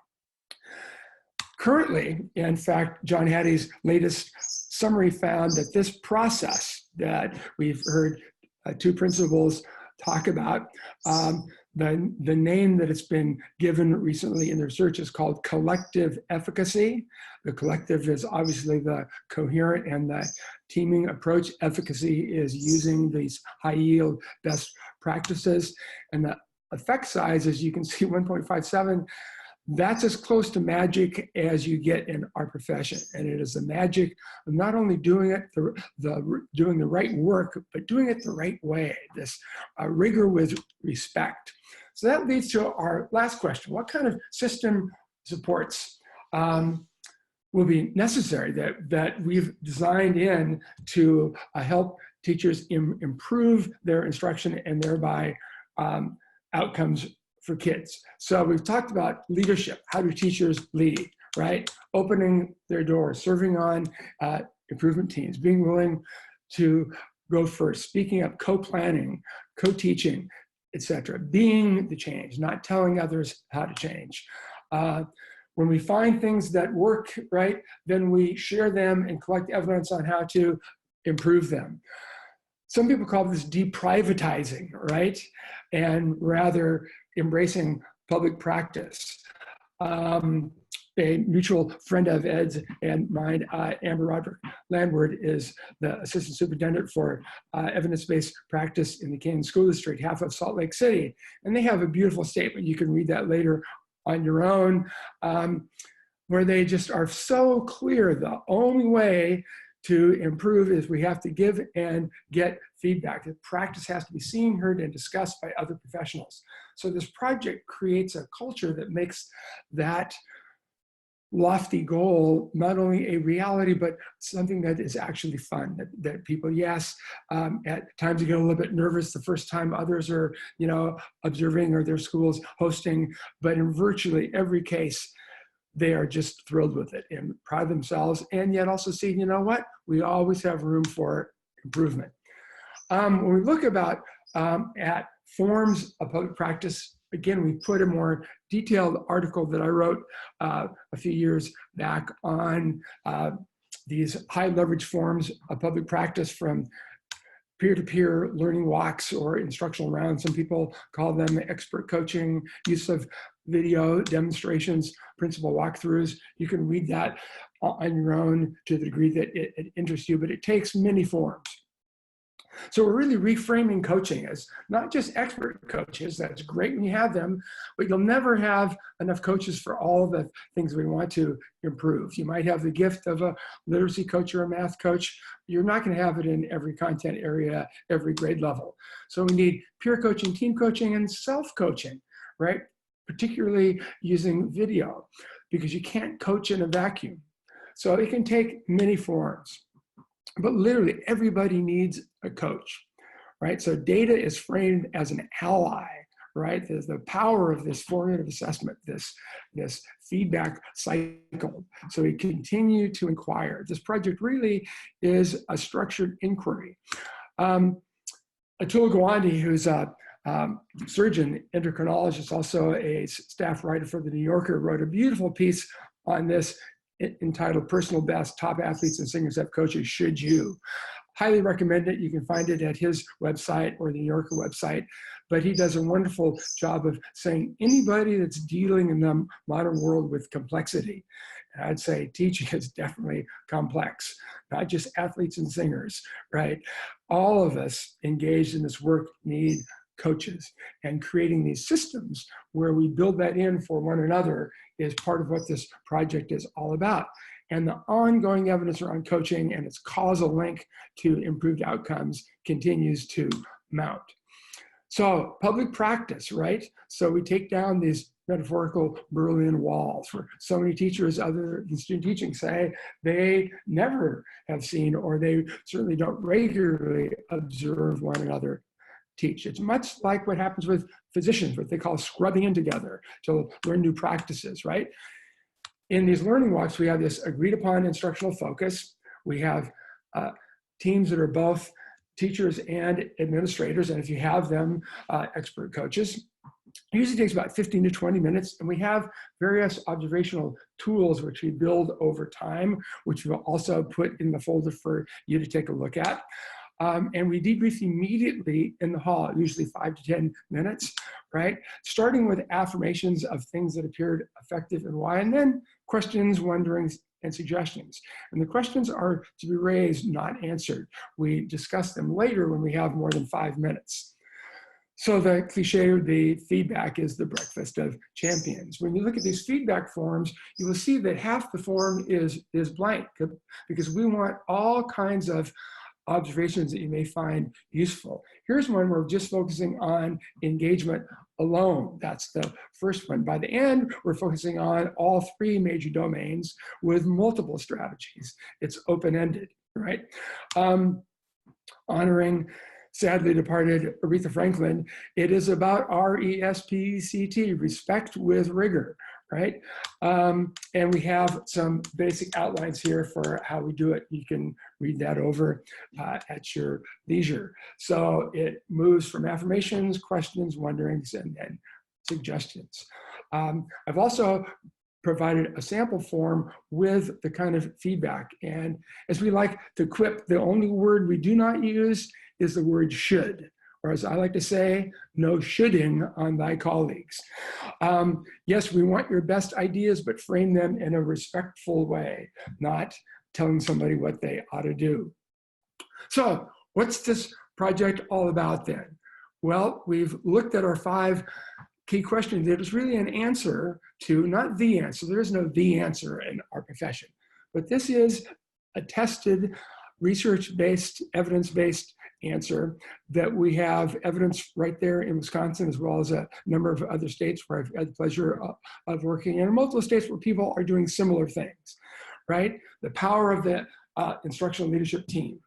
Currently, in fact, John Hattie's latest summary found that this process that we've heard 2 principals talk about, the name that it's been given recently in the research is called collective efficacy. The collective is obviously the coherent and the teaming approach. Efficacy is using these high yield best practices, and the effect size, as you can see, 1.57, that's as close to magic as you get in our profession. And it is the magic of not only doing it, doing the right work, but doing it the right way, this rigor with respect. So that leads to our last question. What kind of system supports will be necessary that we've designed in to help teachers improve their instruction and thereby outcomes for kids? So we've talked about leadership. How do teachers lead, right? Opening their doors, serving on improvement teams, being willing to go first, speaking up, co-planning, co-teaching, etc. Being the change, not telling others how to change. When we find things that work, right, then we share them and collect evidence on how to improve them. Some people call this deprivatizing, right? And rather embracing public practice. A mutual friend of Ed's and mine, Amber Roderick Landward, is the assistant superintendent for evidence-based practice in the Canyon School District, half of Salt Lake City. And they have a beautiful statement. You can read that later on your own, where they just are so clear. The only way to improve is we have to give and get feedback. The practice has to be seen, heard, and discussed by other professionals. So this project creates a culture that makes that lofty goal not only a reality, but something that is actually fun, that people, yes, at times you get a little bit nervous the first time others are, observing or their schools hosting, but in virtually every case, they are just thrilled with it and proud of themselves, and yet also see, what? We always have room for improvement. When we look at forms of public practice, again, we put a more detailed article that I wrote a few years back on these high leverage forms of public practice, from peer-to-peer learning walks or instructional rounds. Some people call them expert coaching, use of video demonstrations, principal walkthroughs. You can read that on your own to the degree that it interests you, but it takes many forms. So we're really reframing coaching as not just expert coaches. That's great when you have them, but you'll never have enough coaches for all the things we want to improve. You might have the gift of a literacy coach or a math coach. You're not going to have it in every content area, every grade level. So we need peer coaching, team coaching, and self-coaching, right? Particularly using video, because you can't coach in a vacuum. So it can take many forms. But literally everybody needs a coach, right? So data is framed as an ally, right? There's the power of this formative assessment, this feedback cycle. So we continue to inquire. This project really is a structured inquiry. Atul Gawande, who's a surgeon, endocrinologist, also a staff writer for the New Yorker, wrote a beautiful piece on this entitled Personal Best, Top Athletes and Singers Have Coaches, Should You? Highly recommend it. You can find it at his website or the New Yorker website. But he does a wonderful job of saying anybody that's dealing in the modern world with complexity, and I'd say teaching is definitely complex, not just athletes and singers, right? All of us engaged in this work need coaches, and creating these systems where we build that in for one another is part of what this project is all about. And the ongoing evidence around coaching and its causal link to improved outcomes continues to mount. So public practice, right? So we take down these metaphorical Berlin walls, where so many teachers other than student teaching say they never have seen, or they certainly don't regularly observe one another teach. It's much like what happens with physicians, what they call scrubbing in together to learn new practices, right? In these learning walks, we have this agreed upon instructional focus. We have teams that are both teachers and administrators, and if you have them, expert coaches. It usually takes about 15 to 20 minutes, and we have various observational tools which we build over time, which we'll also put in the folder for you to take a look at. And we debrief immediately in the hall, usually 5 to 10 minutes, right? Starting with affirmations of things that appeared effective and why, and then questions, wonderings, and suggestions. And the questions are to be raised, not answered. We discuss them later when we have more than 5 minutes. So the cliche, the feedback is the breakfast of champions. When you look at these feedback forms, you will see that half the form is blank, because we want all kinds of observations that you may find useful. Here's one where we're just focusing on engagement alone. That's the first one. By the end, we're focusing on all 3 major domains with multiple strategies. It's open-ended, right? Honoring sadly departed Aretha Franklin, it is about RESPECT, respect with rigor, right? And we have some basic outlines here for how we do it. You can read that over at your leisure. So it moves from affirmations, questions, wonderings, and then suggestions. I've also provided a sample form with the kind of feedback. And as we like to quip, the only word we do not use is the word should, or as I like to say, no shoulding on thy colleagues. Yes, we want your best ideas, but frame them in a respectful way, not telling somebody what they ought to do. So what's this project all about then? Well, we've looked at our 5 key question that is really an answer to, not the answer, there is no the answer in our profession, but this is a tested, research-based, evidence-based answer that we have evidence right there in Wisconsin, as well as a number of other states where I've had the pleasure of working, and multiple states where people are doing similar things, right? The power of the instructional leadership team.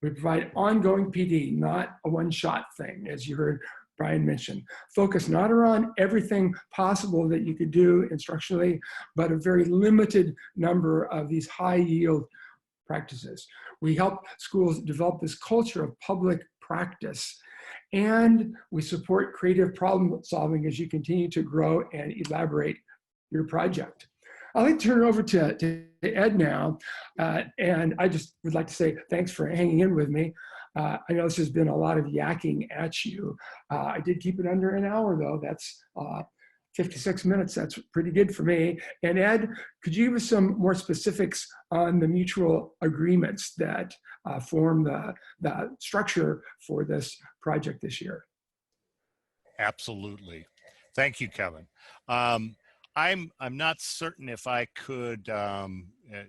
We provide ongoing PD, not a one-shot thing, as you heard Brian mention. Focus not around everything possible that you could do instructionally, but a very limited number of these high-yield practices. We help schools develop this culture of public practice, and we support creative problem solving as you continue to grow and elaborate your project. I'd like to turn it over to Ed now, and I just would like to say thanks for hanging in with me. I know this has been a lot of yakking at you. I did keep it under an hour though. That's 56 minutes, that's pretty good for me. And Ed, could you give us some more specifics on the mutual agreements that form the structure for this project this year? Absolutely. Thank you, Kevin. I'm not certain if I could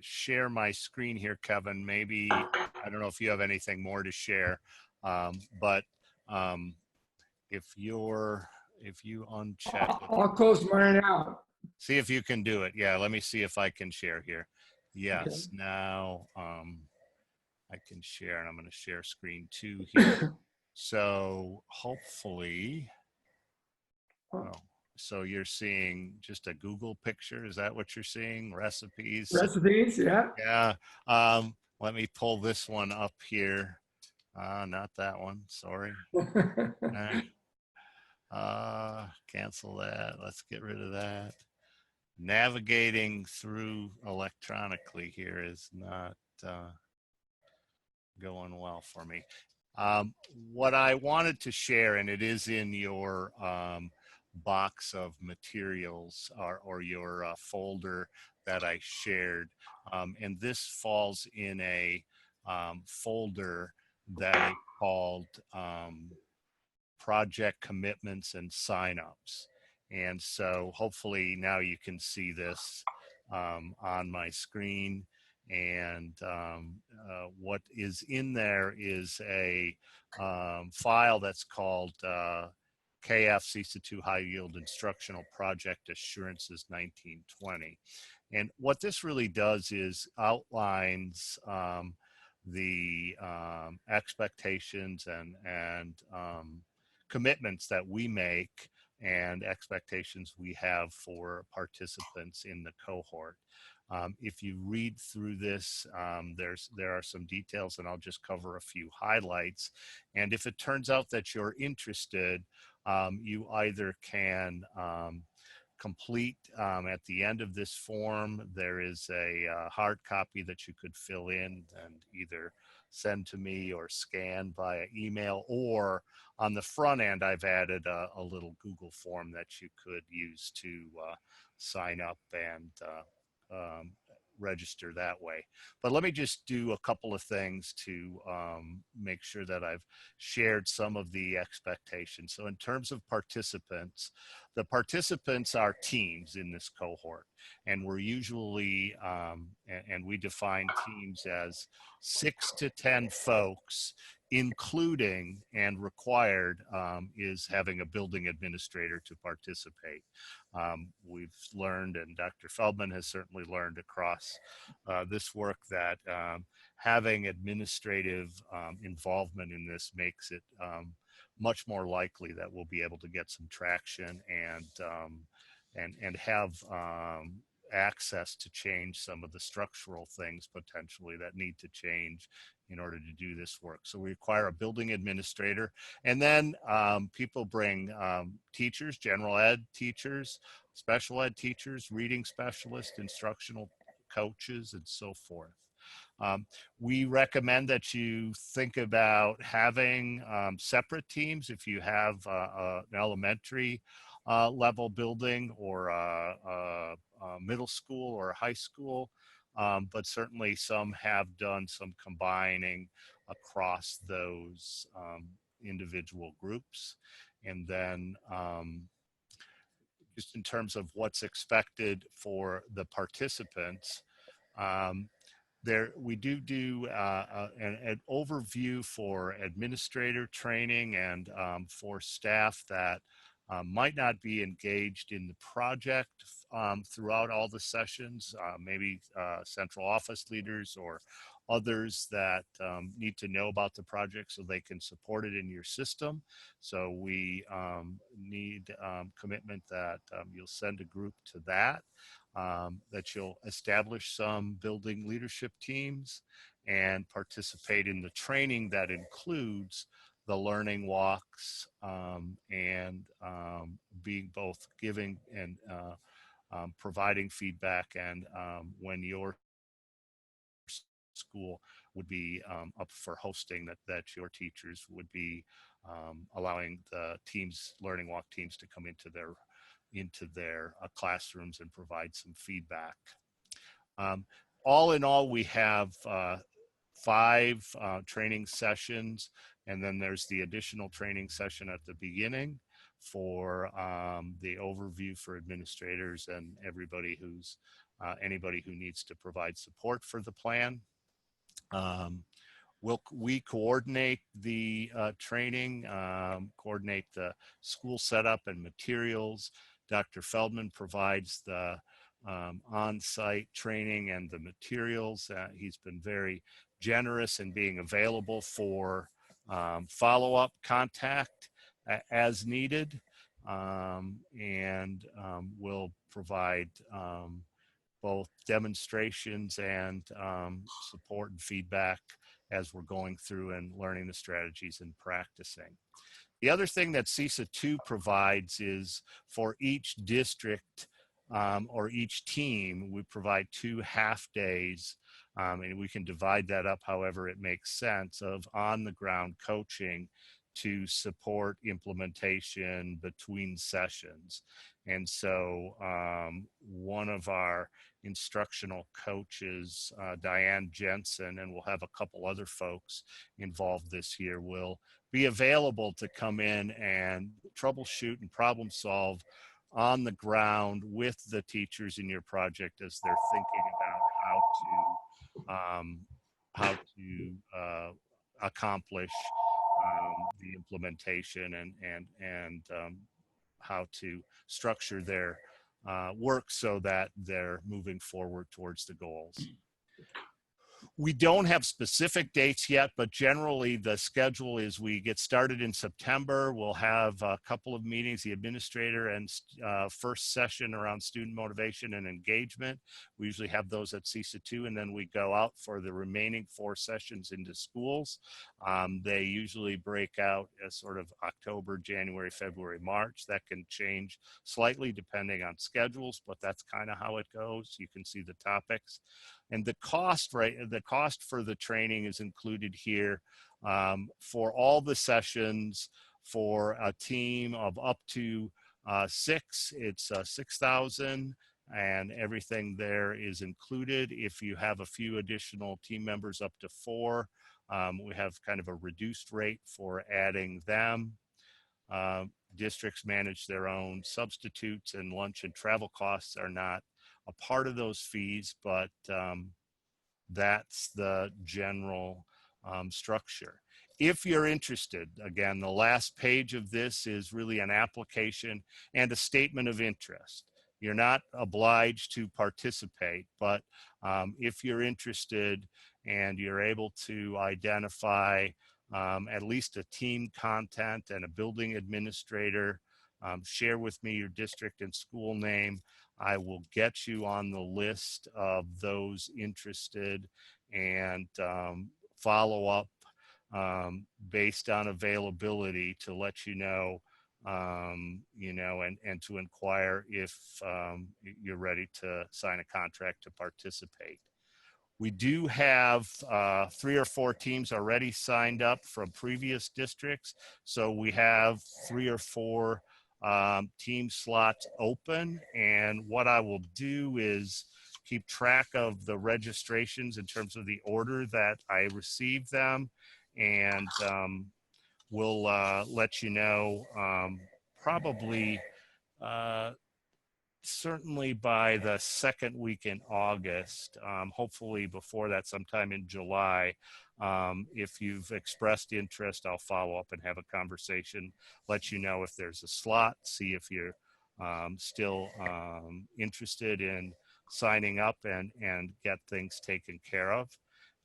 share my screen here, Kevin. Maybe, I don't know if you have anything more to share, but if you uncheck it. I'll close mine out. See if you can do it. Yeah, let me see if I can share here. Yes, okay. Now I can share, and I'm going to share screen 2 here. So hopefully, oh, so you're seeing just a Google picture. Is that what you're seeing? Recipes? Recipes, yeah. Yeah. Let me pull this one up here. Not that one, sorry. Cancel that. Let's get rid of that. Navigating through electronically here is not going well for me. What I wanted to share, and it is in your box of materials or your folder that I shared, and this falls in a folder that I called project commitments and signups. And so hopefully now you can see this on my screen. And what is in there is a file that's called KF CESA 2 High Yield Instructional Project Assurances 1920. And what this really does is outlines the expectations and commitments that we make and expectations we have for participants in the cohort. If you read through this, there are some details, and I'll just cover a few highlights. And if it turns out that you're interested, you either can complete at the end of this form. There is a hard copy that you could fill in and either send to me or scan via email, or on the front end I've added a little Google form that you could use to sign up and register that way. But let me just do a couple of things to make sure that I've shared some of the expectations. So in terms of participants, the participants are teams in this cohort, and we're usually, and we define teams as 6 to 10 folks, including and required is having a building administrator to participate. We've learned, and Dr. Feldman has certainly learned across this work, that having administrative involvement in this makes it much more likely that we'll be able to get some traction and have access to change some of the structural things potentially that need to change in order to do this work. So we require a building administrator, and then people bring teachers, general ed teachers, special ed teachers, reading specialists, instructional coaches, and so forth. We recommend that you think about having separate teams if you have an elementary level building or a middle school or a high school, but certainly some have done some combining across those individual groups. And then just in terms of what's expected for the participants, there we do an overview for administrator training and for staff that might not be engaged in the project throughout all the sessions, maybe central office leaders or others that need to know about the project so they can support it in your system. So we need commitment that you'll send a group to that. That you'll establish some building leadership teams and participate in the training that includes the learning walks and being both giving and providing feedback, and when your school would be up for hosting, that your teachers would be allowing the teams, learning walk teams, to come into their classrooms and provide some feedback. All in all, we have 5 training sessions, and then there's the additional training session at the beginning for the overview for administrators and everybody who's anybody who needs to provide support for the plan. We coordinate the training, coordinate the school setup and materials. Dr. Feldman provides the on-site training and the materials. He's been very generous in being available for follow-up contact as needed, and will provide both demonstrations and support and feedback as we're going through and learning the strategies and practicing. The other thing that CESA 2 provides is for each district or each team, we provide 2 half days, and we can divide that up however it makes sense, of on-the-ground coaching to support implementation between sessions. And so one of our instructional coaches, Diane Jensen, and we'll have a couple other folks involved this year, will be available to come in and troubleshoot and problem solve on the ground with the teachers in your project as they're thinking about how to accomplish the implementation and how to structure their work so that they're moving forward towards the goals. We don't have specific dates yet, but generally the schedule is we get started in September. We'll have a couple of meetings, the administrator and first session around student motivation and engagement. We usually have those at CESA 2, and then we go out for the remaining 4 sessions into schools. They usually break out as sort of October, January, February, March. That can change slightly depending on schedules, but that's kind of how it goes. You can see the topics. And the cost, the cost for the training is included here for all the sessions. For a team of up to 6, it's $6,000, and everything there is included. If you have a few additional team members, up to 4, we have kind of a reduced rate for adding them. Districts manage their own substitutes, and lunch and travel costs are not a part of those fees, but that's the general structure. If you're interested, again, the last page of this is really an application and a statement of interest. You're not obliged to participate, but if you're interested and you're able to identify at least a team content and a building administrator, share with me your district and school name. I will get you on the list of those interested and follow up based on availability to let you know, and to inquire if you're ready to sign a contract to participate. We do have 3 or 4 teams already signed up from previous districts. So we have 3 or 4 team slots open. And what I will do is keep track of the registrations in terms of the order that I receive them. And we'll let you know probably certainly by the second week in August, hopefully before that, sometime in July. If you've expressed interest, I'll follow up and have a conversation, let you know if there's a slot, see if you're still interested in signing up and get things taken care of.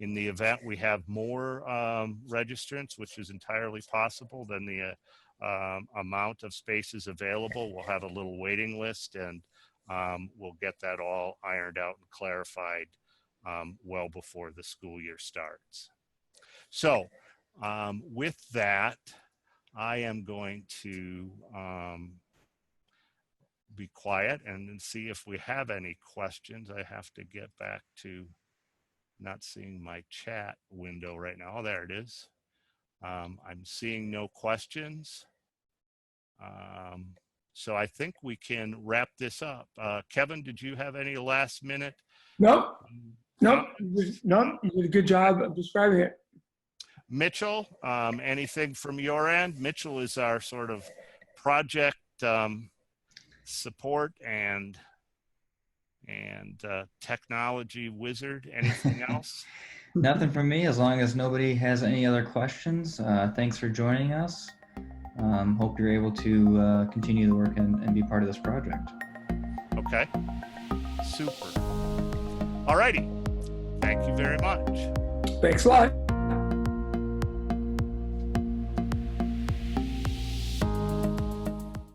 In the event we have more registrants, which is entirely possible, than the amount of spaces available, we'll have a little waiting list, and we'll get that all ironed out and clarified well before the school year starts. So with that, I am going to be quiet and see if we have any questions. I have to get back to not seeing my chat window right now. Oh, there it is. I'm seeing no questions. So I think we can wrap this up. Kevin, did you have any last minute? Nope. You did a good job of describing it. Mitchell, anything from your end? Mitchell is our sort of project support and technology wizard. Anything else? Nothing from me, as long as nobody has any other questions. Thanks for joining us. Hope you're able to continue the work and be part of this project. Okay, super. All righty. Thank you very much. Thanks a lot.